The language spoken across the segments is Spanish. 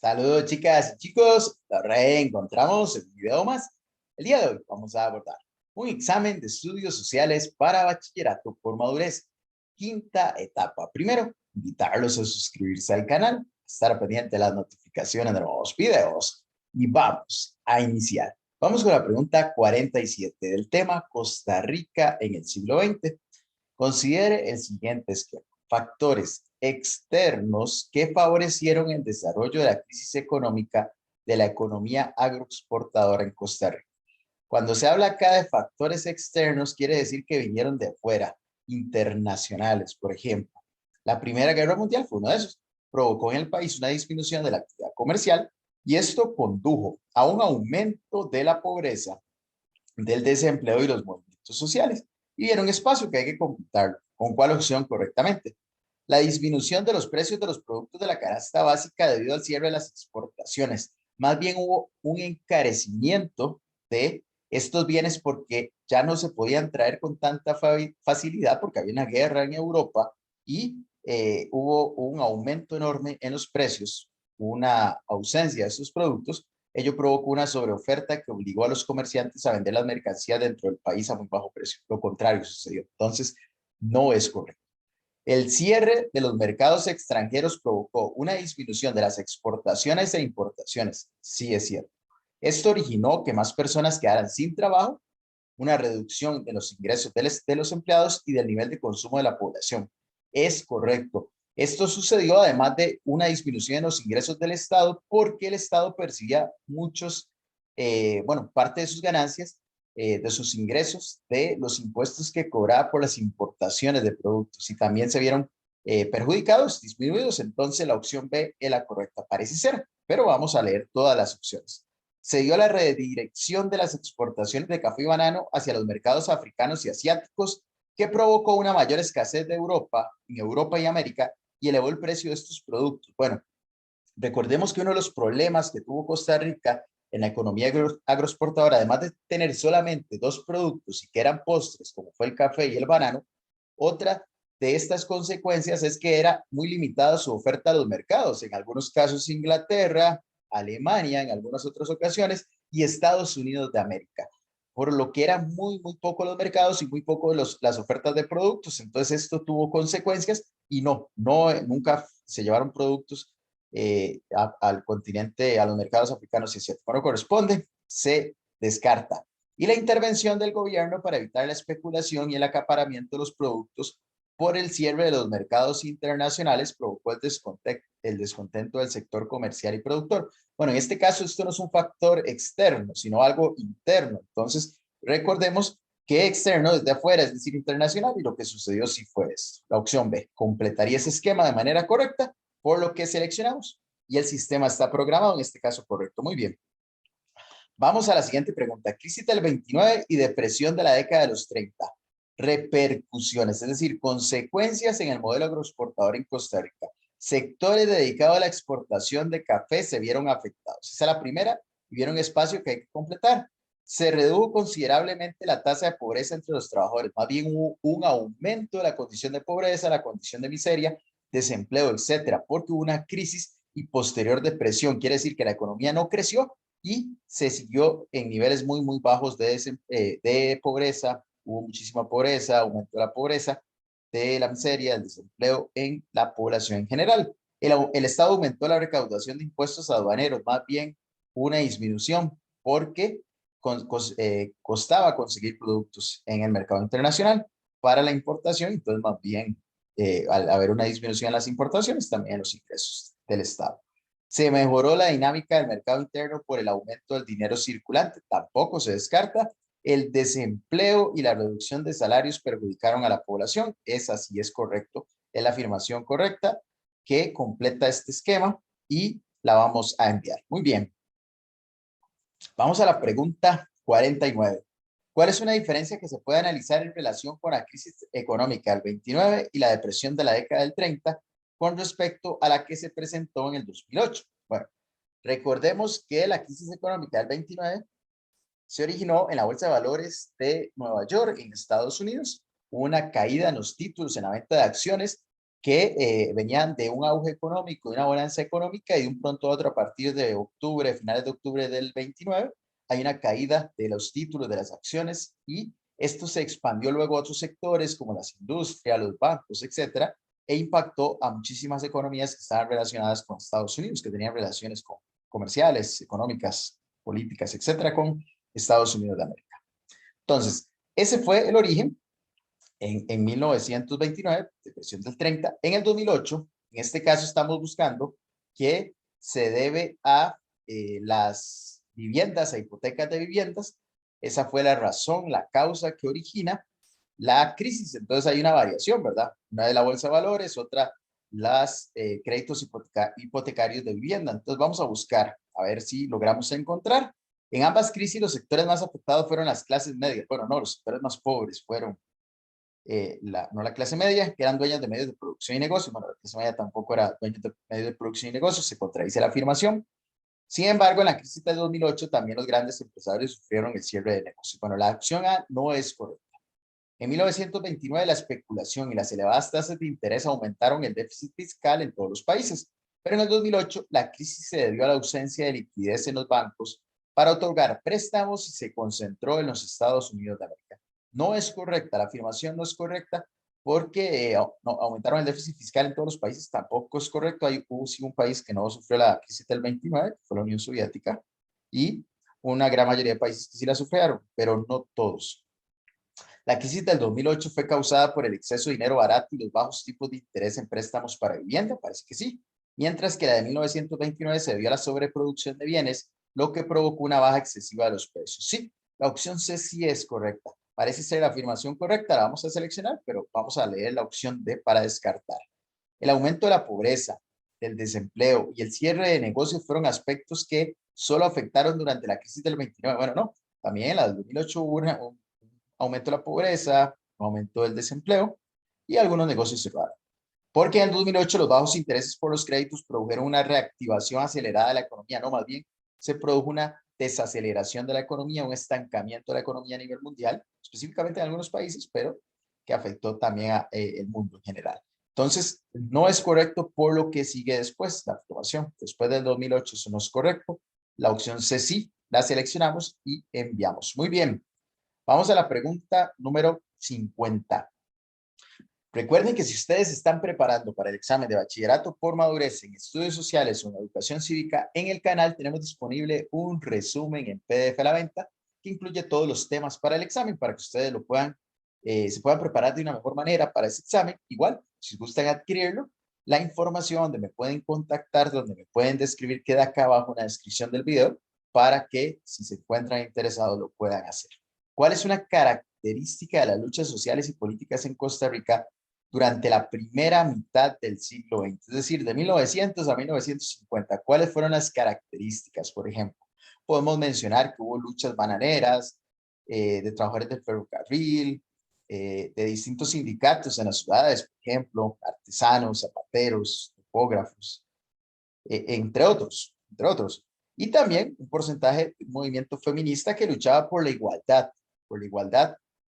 Saludos chicas y chicos, nos reencontramos en un video más. El día de hoy vamos a abordar un examen de estudios sociales para bachillerato por madurez, quinta etapa. Primero, invitarlos a suscribirse al canal, estar pendiente de las notificaciones de nuevos videos y vamos a iniciar. Vamos con la pregunta 47 del tema Costa Rica en el siglo XX. Considere el siguiente esquema. Factores externos que favorecieron el desarrollo de la crisis económica de la economía agroexportadora en Costa Rica. Cuando se habla acá de factores externos, quiere decir que vinieron de afuera, internacionales. Por ejemplo, la Primera Guerra Mundial fue uno de esos. Provocó en el país una disminución de la actividad comercial y esto condujo a un aumento de la pobreza, del desempleo y los movimientos sociales. Y vieron espacio que hay que computar con cuál opción correctamente. La disminución de los precios de los productos de la canasta básica debido al cierre de las exportaciones. Más bien hubo un encarecimiento de estos bienes porque ya no se podían traer con tanta facilidad porque había una guerra en Europa y hubo un aumento enorme en los precios, una ausencia de esos productos. Ello provocó una sobreoferta que obligó a los comerciantes a vender las mercancías dentro del país a muy bajo precio. Lo contrario sucedió. Entonces, no es correcto. El cierre de los mercados extranjeros provocó una disminución de las exportaciones e importaciones. Sí, es cierto. Esto originó que más personas quedaran sin trabajo, una reducción de los ingresos de los empleados y del nivel de consumo de la población. Es correcto. Esto sucedió además de una disminución en los ingresos del Estado porque el Estado percibía parte de sus ganancias, de sus ingresos, de los impuestos que cobraba por las importaciones de productos y también se vieron perjudicados, disminuidos. Entonces la opción B es la correcta, parece ser, pero vamos a leer todas las opciones. Se dio la redirección de las exportaciones de café y banano hacia los mercados africanos y asiáticos, que provocó una mayor escasez en Europa y América, y elevó el precio de estos productos. Bueno, recordemos que uno de los problemas que tuvo Costa Rica en la economía agroexportadora, además de tener solamente dos productos y que eran postres, como fue el café y el banano, otra de estas consecuencias es que era muy limitada su oferta a los mercados, en algunos casos Inglaterra, Alemania, en algunas otras ocasiones, y Estados Unidos de América, por lo que eran muy poco los mercados y muy poco las ofertas de productos. Entonces esto tuvo consecuencias y nunca se llevaron productos al continente, a los mercados africanos y asiáticos. Bueno, corresponde, se descarta. Y la intervención del gobierno para evitar la especulación y el acaparamiento de los productos por el cierre de los mercados internacionales provocó el descontento del sector comercial y productor. Bueno, en este caso esto no es un factor externo, sino algo interno. Entonces, recordemos que externo es de afuera, es decir, internacional, y lo que sucedió sí fue esto. La opción B completaría ese esquema de manera correcta, por lo que seleccionamos. Y el sistema está programado, en este caso correcto. Muy bien. Vamos a la siguiente pregunta. Crisis del 29 y depresión de la década de los 30. Repercusiones, es decir, consecuencias en el modelo agroexportador en Costa Rica. Sectores dedicados a la exportación de café se vieron afectados. Esa es la primera y vieron espacio que hay que completar. Se redujo considerablemente la tasa de pobreza entre los trabajadores. Más bien hubo un aumento de la condición de pobreza, la condición de miseria, desempleo, etcétera, porque hubo una crisis y posterior depresión. Quiere decir que la economía no creció y se siguió en niveles muy bajos de pobreza. Hubo muchísima pobreza, aumentó la pobreza, de la miseria, del desempleo en la población en general. El Estado aumentó la recaudación de impuestos aduaneros, más bien una disminución porque costaba conseguir productos en el mercado internacional para la importación. Entonces más bien al haber una disminución en las importaciones, también en los ingresos del Estado. Se mejoró la dinámica del mercado interno por el aumento del dinero circulante, tampoco se descarta. El desempleo y la reducción de salarios perjudicaron a la población, esa sí es correcto, es la afirmación correcta que completa este esquema y la vamos a enviar. Muy bien, vamos a la pregunta 49. ¿Cuál es una diferencia que se puede analizar en relación con la crisis económica del 29 y la depresión de la década del 30 con respecto a la que se presentó en el 2008? Bueno, recordemos que la crisis económica del 29 se originó en la Bolsa de Valores de Nueva York, en Estados Unidos. Hubo una caída en los títulos, en la venta de acciones, que venían de un auge económico, de una bonanza económica, y de un pronto a otro, a partir de octubre, finales de octubre del 29, hay una caída de los títulos, de las acciones, y esto se expandió luego a otros sectores como las industrias, los bancos, etcétera, e impactó a muchísimas economías que estaban relacionadas con Estados Unidos, que tenían relaciones comerciales, económicas, políticas, etcétera, con Estados Unidos de América. Entonces, ese fue el origen en 1929, depresión del 30. En el 2008, en este caso estamos buscando que se debe a las viviendas, a hipotecas de viviendas. Esa fue la razón, la causa que origina la crisis. Entonces hay una variación, ¿verdad? Una de la bolsa de valores, otra las créditos hipotecarios de vivienda. Entonces vamos a buscar, a ver si logramos encontrar. En ambas crisis los sectores más afectados fueron las clases medias. Bueno, no, los sectores más pobres fueron no la clase media, que eran dueños de medios de producción y negocios. Bueno, la clase media tampoco era dueños de medios de producción y negocios, se contradice la afirmación. Sin embargo, en la crisis de 2008 también los grandes empresarios sufrieron el cierre de negocios. Bueno, la opción A no es correcta. En 1929 la especulación y las elevadas tasas de interés aumentaron el déficit fiscal en todos los países, pero en el 2008 la crisis se debió a la ausencia de liquidez en los bancos para otorgar préstamos y se concentró en los Estados Unidos de América. No es correcta, la afirmación no es correcta porque no, aumentaron el déficit fiscal en todos los países, tampoco es correcto. Hubo sí un país que no sufrió la crisis del 29, que fue la Unión Soviética, y una gran mayoría de países que sí la sufrieron, pero no todos. La crisis del 2008 fue causada por el exceso de dinero barato y los bajos tipos de interés en préstamos para vivienda, parece que sí, mientras que la de 1929 se debió a la sobreproducción de bienes, lo que provocó una baja excesiva de los precios. Sí, la opción C sí es correcta. Parece ser la afirmación correcta, la vamos a seleccionar, pero vamos a leer la opción D para descartar. El aumento de la pobreza, del desempleo y el cierre de negocios fueron aspectos que solo afectaron durante la crisis del 29. Bueno, no, también en la del 2008 hubo un aumento de la pobreza, aumento del desempleo y algunos negocios cerraron. Porque en 2008 los bajos intereses por los créditos produjeron una reactivación acelerada de la economía, no, más bien se produjo una desaceleración de la economía, un estancamiento de la economía a nivel mundial, específicamente en algunos países, pero que afectó también a el mundo en general. Entonces, no es correcto por lo que sigue después, la aprobación. Después del 2008 eso no es correcto. La opción C sí, la seleccionamos y enviamos. Muy bien. Vamos a la pregunta número 50. Recuerden que si ustedes están preparando para el examen de bachillerato por madurez en estudios sociales o en educación cívica, en el canal tenemos disponible un resumen en PDF a la venta que incluye todos los temas para el examen para que ustedes lo puedan, se puedan preparar de una mejor manera para ese examen. Igual, si gustan adquirirlo, la información donde me pueden contactar, donde me pueden describir, queda acá abajo en la descripción del video para que si se encuentran interesados lo puedan hacer. ¿Cuál es una característica de las luchas sociales y políticas en Costa Rica durante la primera mitad del siglo XX, es decir, de 1900 a 1950? ¿Cuáles fueron las características? Por ejemplo, podemos mencionar que hubo luchas bananeras, de trabajadores del ferrocarril, de distintos sindicatos en las ciudades, por ejemplo, artesanos, zapateros, topógrafos, entre otros, entre otros. Y también un porcentaje de movimiento feminista que luchaba por la igualdad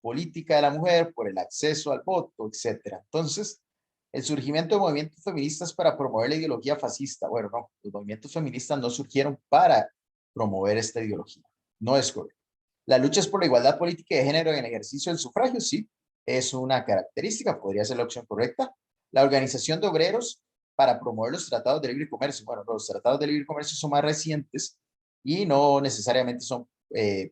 política de la mujer, por el acceso al voto, etcétera. Entonces, el surgimiento de movimientos feministas para promover la ideología fascista. Bueno, no, los movimientos feministas no surgieron para promover esta ideología. No es correcto. Las luchas por la igualdad política y de género en el ejercicio del sufragio, sí, es una característica, podría ser la opción correcta. La organización de obreros para promover los tratados de libre comercio. Bueno, los tratados de libre comercio son más recientes y no necesariamente son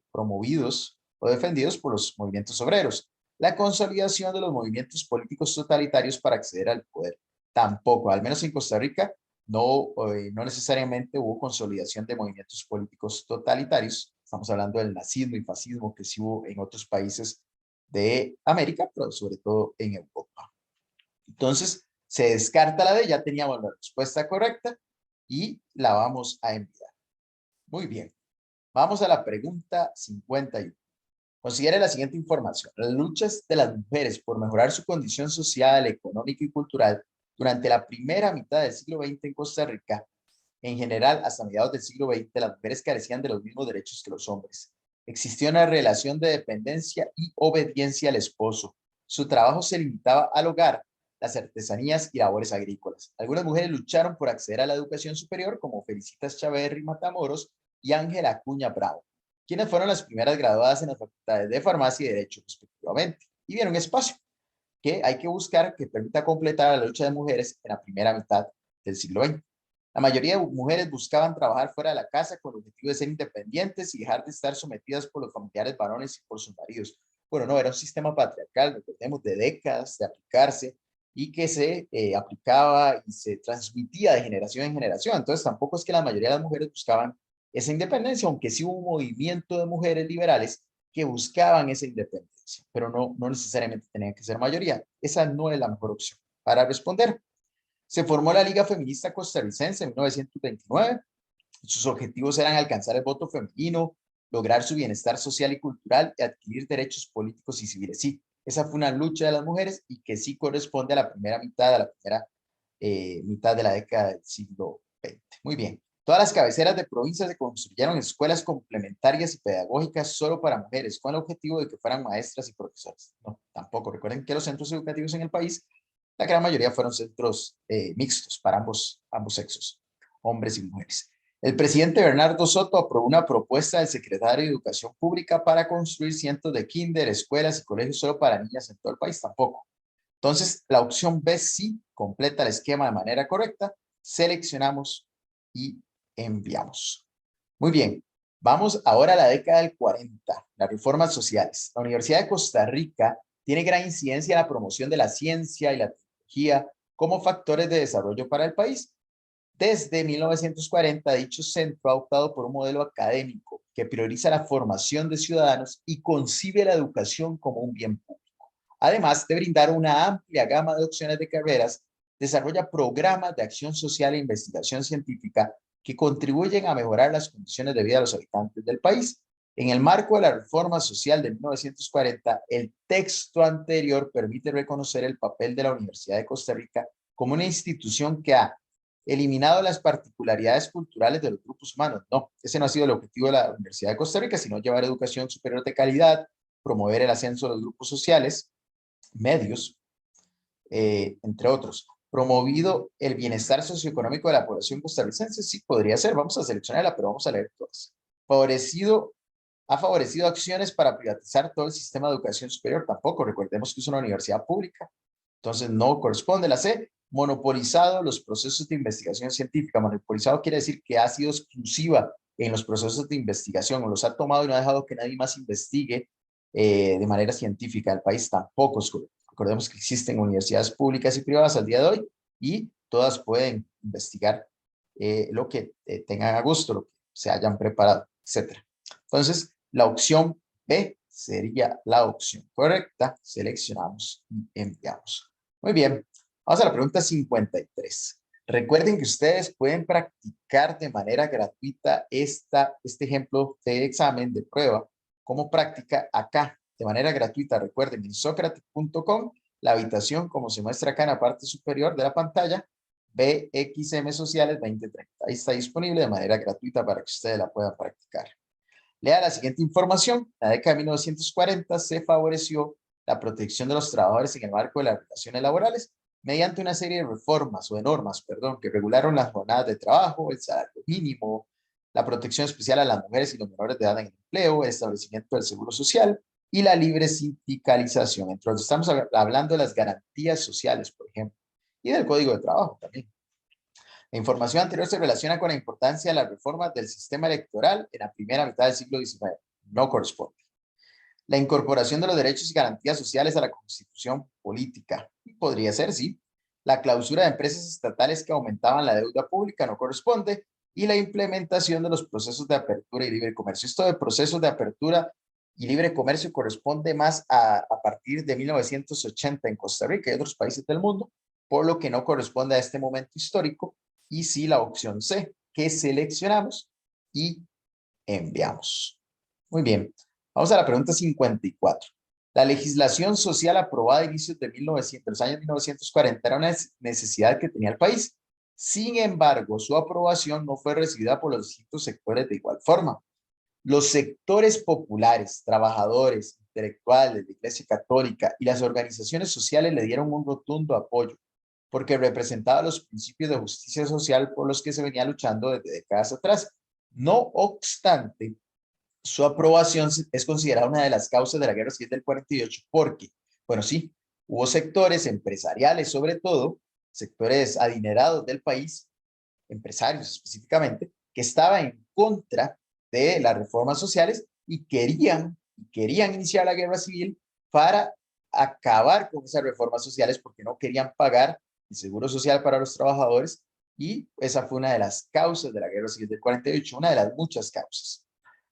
promovidos o defendidos por los movimientos obreros. La consolidación de los movimientos políticos totalitarios para acceder al poder. Tampoco, al menos en Costa Rica, no necesariamente hubo consolidación de movimientos políticos totalitarios. Estamos hablando del nazismo y fascismo que sí hubo en otros países de América, pero sobre todo en Europa. Entonces, se descarta la D, ya teníamos la respuesta correcta y la vamos a enviar. Muy bien, vamos a la pregunta 51. Considere la siguiente información. Las luchas de las mujeres por mejorar su condición social, económica y cultural durante la primera mitad del siglo XX en Costa Rica, en general hasta mediados del siglo XX, las mujeres carecían de los mismos derechos que los hombres. Existía una relación de dependencia y obediencia al esposo. Su trabajo se limitaba al hogar, las artesanías y labores agrícolas. Algunas mujeres lucharon por acceder a la educación superior, como Felicitas Chaverri Matamoros y Ángela Acuña Bravo, quienes fueron las primeras graduadas en las facultades de farmacia y derecho respectivamente, y vieron espacio que hay que buscar que permita completar la lucha de mujeres en la primera mitad del siglo XX. La mayoría de mujeres buscaban trabajar fuera de la casa con el objetivo de ser independientes y dejar de estar sometidas por los familiares varones y por sus maridos. Bueno, no, era un sistema patriarcal, recordemos, de décadas de aplicarse y que se aplicaba y se transmitía de generación en generación. Entonces tampoco es que la mayoría de las mujeres buscaban esa independencia, aunque sí hubo un movimiento de mujeres liberales que buscaban esa independencia, pero no necesariamente tenía que ser mayoría. Esa no es la mejor opción. Para responder, se formó la Liga Feminista Costarricense en 1929. Sus objetivos eran alcanzar el voto femenino, lograr su bienestar social y cultural y adquirir derechos políticos y civiles. Sí, esa fue una lucha de las mujeres y que sí corresponde a la primera mitad, mitad de la década del siglo XX. Muy bien. Todas las cabeceras de provincias se construyeron escuelas complementarias y pedagógicas solo para mujeres, con el objetivo de que fueran maestras y profesoras. No, tampoco. Recuerden que los centros educativos en el país, la gran mayoría fueron centros mixtos para ambos sexos, hombres y mujeres. El presidente Bernardo Soto aprobó una propuesta del secretario de Educación Pública para construir cientos de kinder, escuelas y colegios solo para niñas en todo el país. Tampoco. Entonces, la opción B sí completa el esquema de manera correcta. Seleccionamos y enviamos. Muy bien, vamos ahora a la década del 40, las reformas sociales. La Universidad de Costa Rica tiene gran incidencia en la promoción de la ciencia y la tecnología como factores de desarrollo para el país. Desde 1940, dicho centro ha optado por un modelo académico que prioriza la formación de ciudadanos y concibe la educación como un bien público. Además de brindar una amplia gama de opciones de carreras, desarrolla programas de acción social e investigación científica que contribuyen a mejorar las condiciones de vida de los habitantes del país. En el marco de la reforma social de 1940, el texto anterior permite reconocer el papel de la Universidad de Costa Rica como una institución que ha eliminado las particularidades culturales de los grupos humanos. No, ese no ha sido el objetivo de la Universidad de Costa Rica, sino llevar educación superior de calidad, promover el ascenso de los grupos sociales, medios, entre otros. Promovido el bienestar socioeconómico de la población costarricense, sí, podría ser. Vamos a seleccionarla, pero vamos a leer todas. Ha favorecido acciones para privatizar todo el sistema de educación superior. Tampoco, recordemos que es una universidad pública. Entonces, no corresponde. La C, monopolizado los procesos de investigación científica. Monopolizado quiere decir que ha sido exclusiva en los procesos de investigación, o los ha tomado y no ha dejado que nadie más investigue de manera científica. El país tampoco es correcto. Recordemos que existen universidades públicas y privadas al día de hoy y todas pueden investigar lo que tengan a gusto, lo que se hayan preparado, etcétera. Entonces, la opción B sería la opción correcta. Seleccionamos y enviamos. Muy bien. Vamos a la pregunta 53. Recuerden que ustedes pueden practicar de manera gratuita este ejemplo de examen, de prueba, como práctica acá, de manera gratuita. Recuerden, en socrates.com, la habitación, como se muestra acá en la parte superior de la pantalla, BXM Sociales 2030. Ahí está disponible de manera gratuita para que ustedes la puedan practicar. Lea la siguiente información. En la década de 1940 se favoreció la protección de los trabajadores en el marco de las relaciones laborales mediante una serie de reformas o de normas, que regularon las jornadas de trabajo, el salario mínimo, la protección especial a las mujeres y los menores de edad en el empleo, el establecimiento del seguro social y la libre sindicalización. Entonces, estamos hablando de las garantías sociales, por ejemplo, y del Código de Trabajo también. La información anterior se relaciona con la importancia de las reformas del sistema electoral en la primera mitad del siglo XIX. No corresponde. La incorporación de los derechos y garantías sociales a la Constitución política. Podría ser, sí. La clausura de empresas estatales que aumentaban la deuda pública no corresponde. Y la implementación de los procesos de apertura y libre comercio. Esto de procesos de apertura y libre comercio corresponde más a partir de 1980 en Costa Rica y otros países del mundo, por lo que no corresponde a este momento histórico. Y sí, la opción C, que seleccionamos y enviamos. Muy bien. Vamos a la pregunta 54. La legislación social aprobada a inicios de los años 1940 era una necesidad que tenía el país. Sin embargo, su aprobación no fue recibida por los distintos sectores de igual forma. Los sectores populares, trabajadores, intelectuales, la Iglesia Católica y las organizaciones sociales le dieron un rotundo apoyo, porque representaba los principios de justicia social por los que se venía luchando desde décadas atrás. No obstante, su aprobación es considerada una de las causas de la Guerra Civil del 48 porque, bueno, sí, hubo sectores empresariales, sobre todo, sectores adinerados del país, empresarios específicamente, que estaban en contra de las reformas sociales y querían iniciar la guerra civil para acabar con esas reformas sociales porque no querían pagar el seguro social para los trabajadores y esa fue una de las causas de la guerra civil del 48, una de las muchas causas.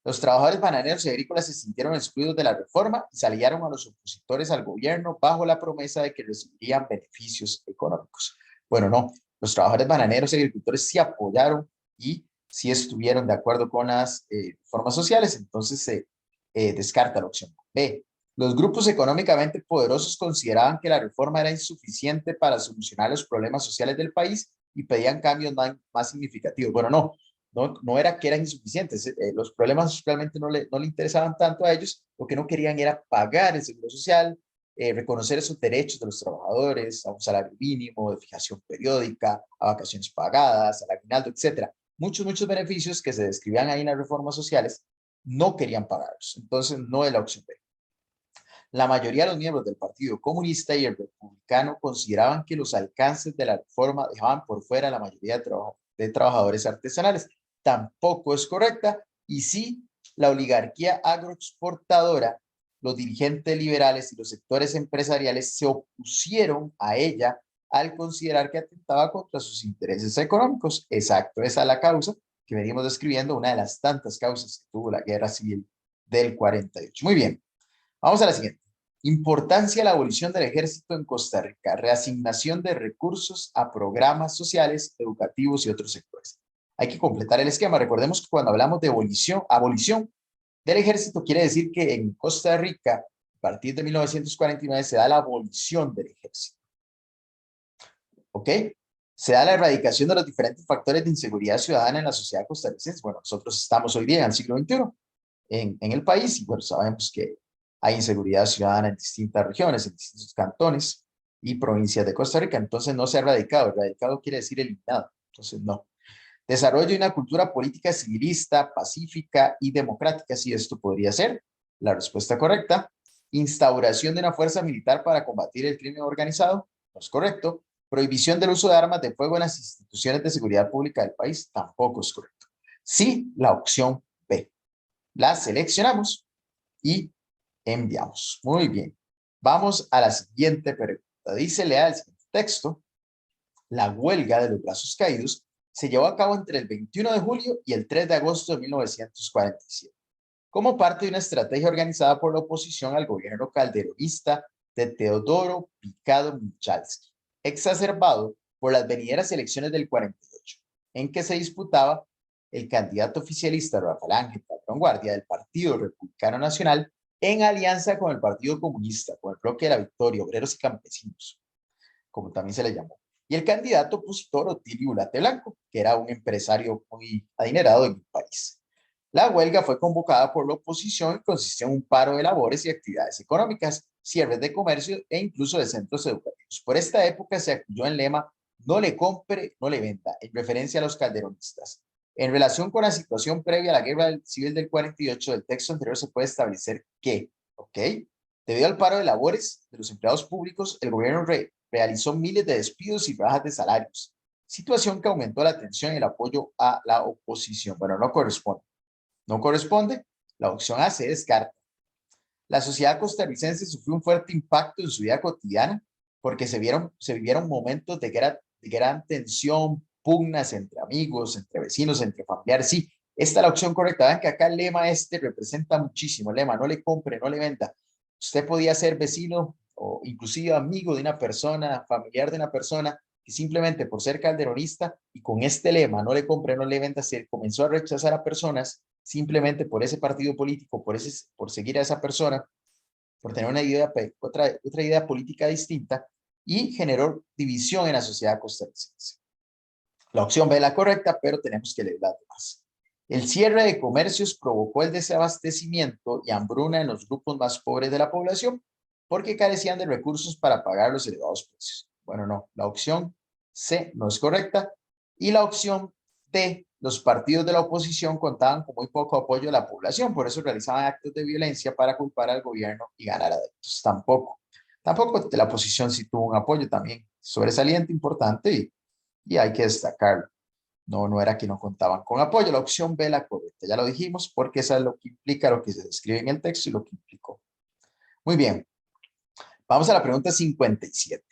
Los trabajadores bananeros y agrícolas se sintieron excluidos de la reforma y salieron a los opositores al gobierno bajo la promesa de que recibirían beneficios económicos. Bueno, no, los trabajadores bananeros y agricultores sí apoyaron y sí estuvieron de acuerdo con las reformas sociales, entonces se descarta la opción B. Los grupos económicamente poderosos consideraban que la reforma era insuficiente para solucionar los problemas sociales del país y pedían cambios más significativos. Bueno, no era que eran insuficientes, los problemas realmente no le interesaban tanto a ellos, lo que no querían era pagar el seguro social, reconocer esos derechos de los trabajadores, a un salario mínimo, de fijación periódica, a vacaciones pagadas, al aguinaldo, etcétera. Muchos beneficios que se describían ahí en las reformas sociales, no querían pagarlos. Entonces, no es la opción B. La mayoría de los miembros del Partido Comunista y el Republicano consideraban que los alcances de la reforma dejaban por fuera a la mayoría de trabajadores artesanales. Tampoco es correcta y sí, la oligarquía agroexportadora, los dirigentes liberales y los sectores empresariales se opusieron a ella al considerar que atentaba contra sus intereses económicos. Exacto, esa es la causa que venimos describiendo, una de las tantas causas que tuvo la guerra civil del 48. Muy bien. Vamos a la siguiente. Importancia de la abolición del ejército en Costa Rica. Reasignación de recursos a programas sociales, educativos y otros sectores. Hay que completar el esquema. Recordemos que cuando hablamos de abolición del ejército, quiere decir que en Costa Rica, a partir de 1949, se da la abolición del ejército. ¿Ok? Se da la erradicación de los diferentes factores de inseguridad ciudadana en la sociedad costarricense. Bueno, nosotros estamos hoy día en el siglo XXI en el país y bueno, sabemos que hay inseguridad ciudadana en distintas regiones, en distintos cantones y provincias de Costa Rica, entonces no se ha erradicado. Erradicado quiere decir eliminado, entonces no. Desarrollo de una cultura política civilista, pacífica y democrática, si esto podría ser la respuesta correcta. Instauración de una fuerza militar para combatir el crimen organizado, no es correcto. Prohibición del uso de armas de fuego en las instituciones de seguridad pública del país, tampoco es correcto. Sí, la opción B. La seleccionamos y enviamos. Muy bien. Vamos a la siguiente pregunta. Dice, lea el siguiente texto. La huelga de los brazos caídos se llevó a cabo entre el 21 de julio y el 3 de agosto de 1947, como parte de una estrategia organizada por la oposición al gobierno calderonista de Teodoro Picado Michalski, exacerbado por las venideras elecciones del 48, en que se disputaba el candidato oficialista Rafael Ángel Padrón Guardia del Partido Republicano Nacional en alianza con el Partido Comunista, con el bloque de la Victoria, Obreros y Campesinos, como también se le llamó, y el candidato opositor Otilio Ulate Blanco, que era un empresario muy adinerado en el país. La huelga fue convocada por la oposición y consistió en un paro de labores y actividades económicas, cierres de comercio e incluso de centros educativos. Por esta época se acudió el lema "no le compre, no le venda", en referencia a los calderonistas. En relación con la situación previa a la guerra civil del 48, del texto anterior se puede establecer que, ¿ok? Debido al paro de labores de los empleados públicos, el gobierno realizó miles de despidos y bajas de salarios, situación que aumentó la tensión y el apoyo a la oposición. Bueno, no corresponde. No corresponde. La opción A se descarta. La sociedad costarricense sufrió un fuerte impacto en su vida cotidiana porque se vivieron momentos de gran tensión, pugnas entre amigos, entre vecinos, entre familiares. Sí, esta es la opción correcta. Vean que acá el lema representa muchísimo. El lema, no le compre, no le venda. Usted podía ser vecino o inclusive amigo de una persona, familiar de una persona, que simplemente por ser calderonista y con este lema, no le compre, no le venda, se comenzó a rechazar a personas simplemente por ese partido político, por seguir a esa persona, por tener una idea, otra idea política distinta y generó división en la sociedad costarricense. La opción B es la correcta, pero tenemos que leer las demás. El cierre de comercios provocó el desabastecimiento y hambruna en los grupos más pobres de la población porque carecían de recursos para pagar los elevados precios. Bueno, no, la opción C no es correcta y la opción D, los partidos de la oposición contaban con muy poco apoyo de la población, por eso realizaban actos de violencia para culpar al gobierno y ganar adeptos. Tampoco la oposición sí tuvo un apoyo también sobresaliente, importante y hay que destacarlo. No, no era que no contaban con apoyo. La opción B la correcta, ya lo dijimos, porque eso es lo que implica lo que se describe en el texto y lo que implicó. Muy bien, vamos a la pregunta 57.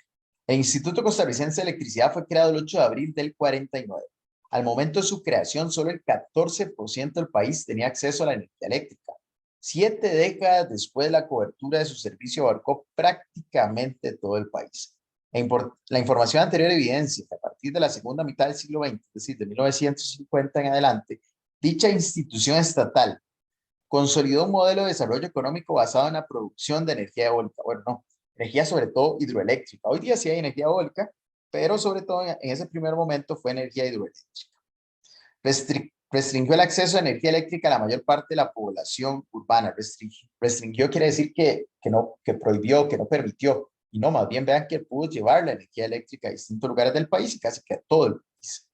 El Instituto Costarricense de Electricidad fue creado el 8 de abril del 49. Al momento de su creación, solo el 14% del país tenía acceso a la energía eléctrica. 7 décadas después, la cobertura de su servicio abarcó prácticamente todo el país. La información anterior evidencia que a partir de la segunda mitad del siglo XX, es decir, de 1950 en adelante, dicha institución estatal consolidó un modelo de desarrollo económico basado en la producción de energía eólica. Bueno, no, energía sobre todo hidroeléctrica. Hoy día sí hay energía eólica, pero sobre todo en ese primer momento fue energía hidroeléctrica. Restringió el acceso a energía eléctrica a la mayor parte de la población urbana. Restringió quiere decir que prohibió, que no permitió. Y no, más bien vean que pudo llevar la energía eléctrica a distintos lugares del país y casi que a todo el país.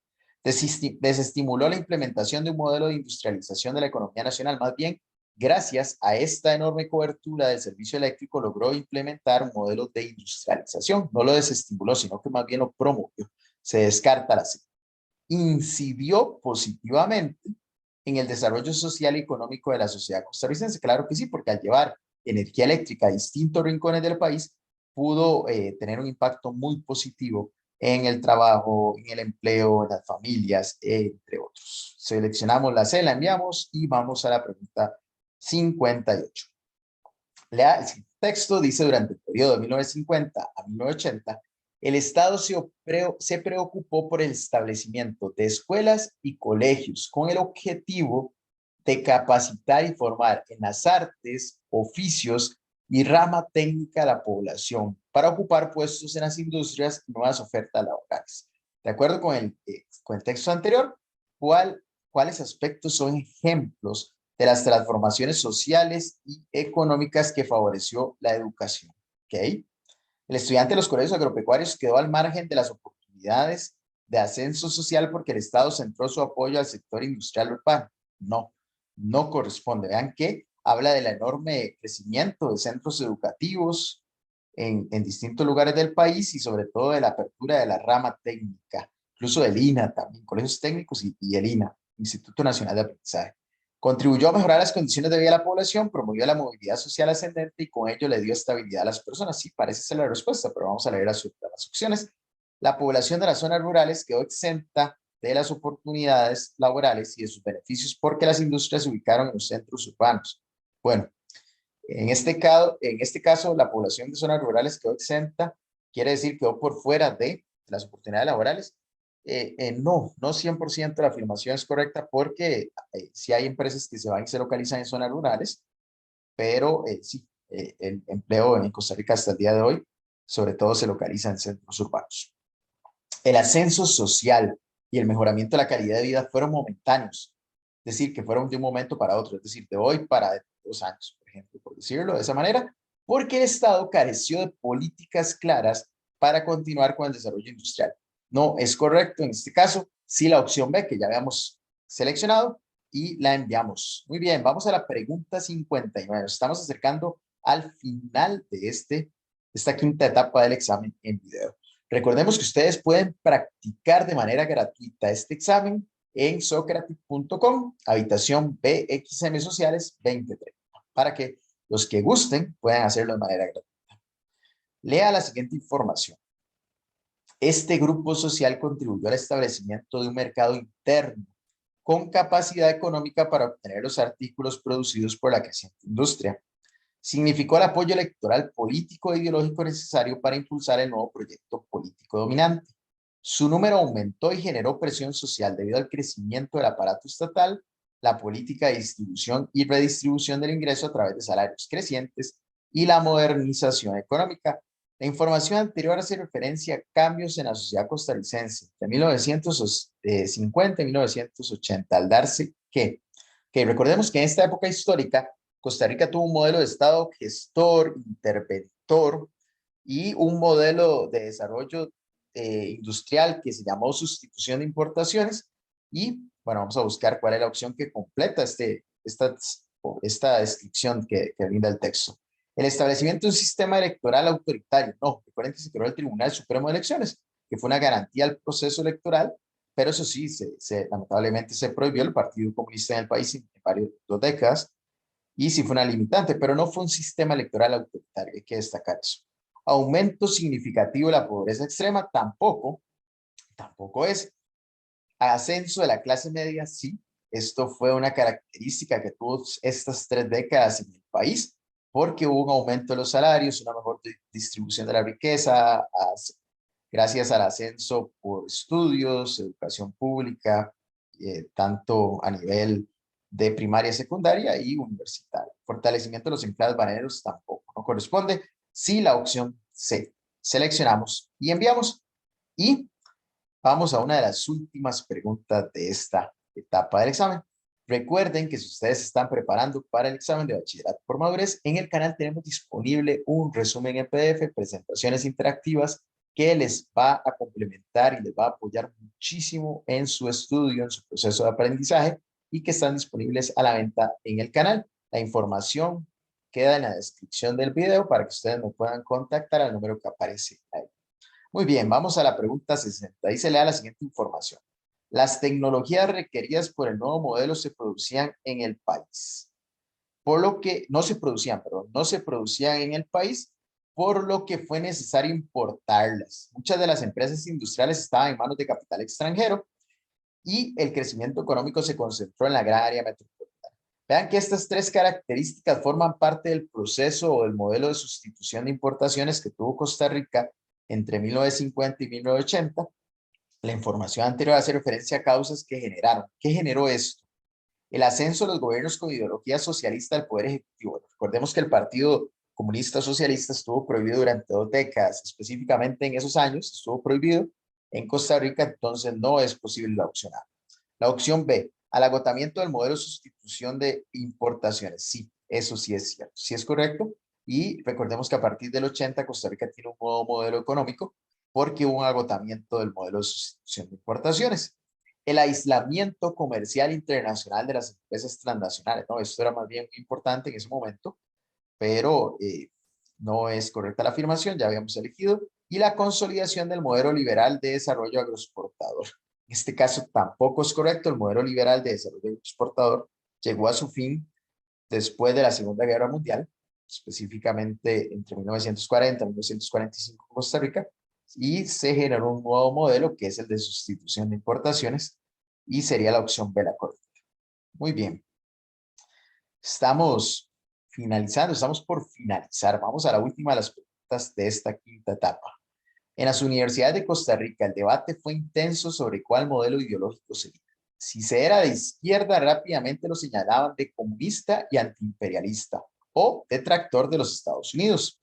Desestimuló la implementación de un modelo de industrialización de la economía nacional. Más bien, gracias a esta enorme cobertura del servicio eléctrico, logró implementar un modelo de industrialización. No lo desestimuló, sino que más bien lo promovió. Se descarta la C. Incidió positivamente en el desarrollo social y económico de la sociedad costarricense. Claro que sí, porque al llevar energía eléctrica a distintos rincones del país, pudo tener un impacto muy positivo en el trabajo, en el empleo, en las familias, entre otros. Seleccionamos la C, la enviamos y vamos a la pregunta 58. El texto dice: durante el periodo de 1950 a 1980, el Estado se preocupó por el establecimiento de escuelas y colegios con el objetivo de capacitar y formar en las artes, oficios y rama técnica a la población para ocupar puestos en las industrias y nuevas ofertas laborales. De acuerdo con el texto anterior, ¿cuáles aspectos son ejemplos de las transformaciones sociales y económicas que favoreció la educación? ¿Okay? El estudiante de los colegios agropecuarios quedó al margen de las oportunidades de ascenso social porque el Estado centró su apoyo al sector industrial urbano. No, no corresponde. Vean que habla del enorme crecimiento de centros educativos en distintos lugares del país y sobre todo de la apertura de la rama técnica, incluso del INA también, colegios técnicos y el INA, Instituto Nacional de Aprendizaje. Contribuyó a mejorar las condiciones de vida de la población, promovió la movilidad social ascendente y con ello le dio estabilidad a las personas. Sí, parece ser la respuesta, pero vamos a leer las opciones. La población de las zonas rurales quedó exenta de las oportunidades laborales y de sus beneficios porque las industrias se ubicaron en los centros urbanos. Bueno, en este caso, la población de zonas rurales quedó exenta, quiere decir quedó por fuera de las oportunidades laborales. No 100% la afirmación es correcta porque sí hay empresas que se van y se localizan en zonas rurales, pero sí, el empleo en Costa Rica hasta el día de hoy, sobre todo se localiza en centros urbanos. El ascenso social y el mejoramiento de la calidad de vida fueron momentáneos, es decir, que fueron de un momento para otro, es decir, de hoy para 2 años, por ejemplo, por decirlo de esa manera, porque el Estado careció de políticas claras para continuar con el desarrollo industrial. No es correcto en este caso, sí la opción B que ya habíamos seleccionado y la enviamos. Muy bien, vamos a la pregunta 59. Nos estamos acercando al final de esta quinta etapa del examen en video. Recordemos que ustedes pueden practicar de manera gratuita este examen en socratic.com, habitación BXM Sociales 2030, para que los que gusten puedan hacerlo de manera gratuita. Lea la siguiente información. Este grupo social contribuyó al establecimiento de un mercado interno con capacidad económica para obtener los artículos producidos por la creciente industria. Significó el apoyo electoral político e ideológico necesario para impulsar el nuevo proyecto político dominante. Su número aumentó y generó presión social debido al crecimiento del aparato estatal, la política de distribución y redistribución del ingreso a través de salarios crecientes y la modernización económica. La información anterior hace referencia a cambios en la sociedad costarricense de 1950 y 1980, al darse qué? Que recordemos que en esta época histórica, Costa Rica tuvo un modelo de Estado gestor, interventor y un modelo de desarrollo industrial que se llamó sustitución de importaciones. Y bueno, vamos a buscar cuál es la opción que completa esta descripción que brinda el texto. El establecimiento de un sistema electoral autoritario. No, recuerden que se creó el Tribunal Supremo de Elecciones, que fue una garantía al proceso electoral, pero eso sí, lamentablemente se prohibió el Partido Comunista en el país en varias 2 décadas, y sí fue una limitante, pero no fue un sistema electoral autoritario, hay que destacar eso. Aumento significativo de la pobreza extrema, tampoco es. Ascenso de la clase media, sí. Esto fue una característica que tuvo estas 3 décadas en el país, porque hubo un aumento de los salarios, una mejor distribución de la riqueza, gracias al ascenso por estudios, educación pública, tanto a nivel de primaria, secundaria y universitaria. Fortalecimiento de los empleados baneros tampoco no corresponde. Sí, la opción C. Seleccionamos y enviamos. Y vamos a una de las últimas preguntas de esta etapa del examen. Recuerden que si ustedes se están preparando para el examen de bachillerato por madurez, en el canal tenemos disponible un resumen en PDF, presentaciones interactivas que les va a complementar y les va a apoyar muchísimo en su estudio, en su proceso de aprendizaje, y que están disponibles a la venta en el canal. La información queda en la descripción del video para que ustedes me puedan contactar al número que aparece ahí. Muy bien, vamos a la pregunta 60. Ahí se le da la siguiente información. Las tecnologías requeridas por el nuevo modelo se producían en el país. Por lo que no se producían, perdón, no se producían en el país, por lo que fue necesario importarlas. Muchas de las empresas industriales estaban en manos de capital extranjero y el crecimiento económico se concentró en la gran área metropolitana. Vean que estas 3 características forman parte del proceso o del modelo de sustitución de importaciones que tuvo Costa Rica entre 1950 y 1980. La información anterior hace referencia a causas que generaron. ¿Qué generó esto? El ascenso de los gobiernos con ideología socialista al poder ejecutivo. Recordemos que el Partido Comunista Socialista estuvo prohibido durante 2 décadas, específicamente en esos años estuvo prohibido en Costa Rica, entonces no es posible la opción A. La opción B, al agotamiento del modelo de sustitución de importaciones. Sí, eso sí es cierto, sí es correcto. Y recordemos que a partir del 80 Costa Rica tiene un nuevo modelo económico porque hubo un agotamiento del modelo de sustitución de importaciones. El aislamiento comercial internacional de las empresas transnacionales, ¿no? Esto era más bien muy importante en ese momento, pero no es correcta la afirmación, ya habíamos elegido. Y la consolidación del modelo liberal de desarrollo agroexportador. En este caso tampoco es correcto, el modelo liberal de desarrollo agroexportador llegó a su fin después de la Segunda Guerra Mundial, específicamente entre 1940 y 1945 en Costa Rica, y se generó un nuevo modelo que es el de sustitución de importaciones, y sería la opción B la correcta. Muy bien. Estamos finalizando, estamos por finalizar. Vamos a la última de las preguntas de esta quinta etapa. En las universidades de Costa Rica, el debate fue intenso sobre cuál modelo ideológico sería. Si se era de izquierda, rápidamente lo señalaban de comunista y antiimperialista o detractor de los Estados Unidos.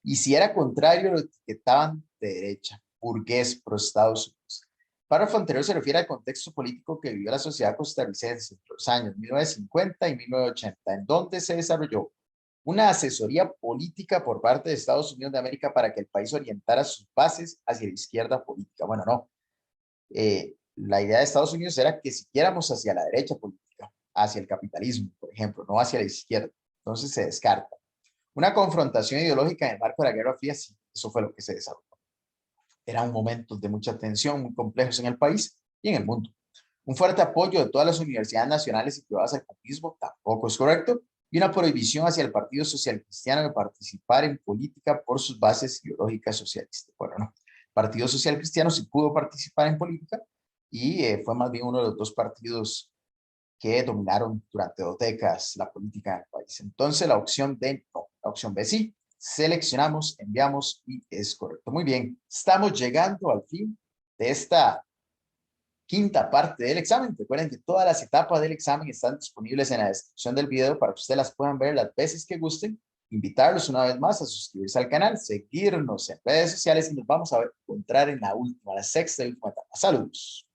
Y si era contrario, lo etiquetaban de derecha, burgués, pro Estados Unidos. Párrafo anterior se refiere al contexto político que vivió la sociedad costarricense entre los años 1950 y 1980, en donde se desarrolló una asesoría política por parte de Estados Unidos de América para que el país orientara sus bases hacia la izquierda política. Bueno, no. La idea de Estados Unidos era que siguiéramos hacia la derecha política, hacia el capitalismo, por ejemplo, no hacia la izquierda. Entonces se descarta. Una confrontación ideológica en el marco de la Guerra Fría, sí, eso fue lo que se desarrolló. Eran momentos de mucha tensión, muy complejos en el país y en el mundo. Un fuerte apoyo de todas las universidades nacionales y privadas al comunismo tampoco es correcto, y una prohibición hacia el Partido Social Cristiano de participar en política por sus bases ideológicas socialistas. Bueno, no. El Partido Social Cristiano sí pudo participar en política y fue más bien uno de los 2 partidos que dominaron durante 2 décadas la política en el país. Entonces la opción D no, la opción B sí. Seleccionamos, enviamos y es correcto. Muy bien, estamos llegando al fin de esta quinta parte del examen. Recuerden que todas las etapas del examen están disponibles en la descripción del video para que ustedes las puedan ver las veces que gusten. Invitarlos una vez más a suscribirse al canal, seguirnos en redes sociales y nos vamos a encontrar en la última, la sexta y última etapa. Saludos.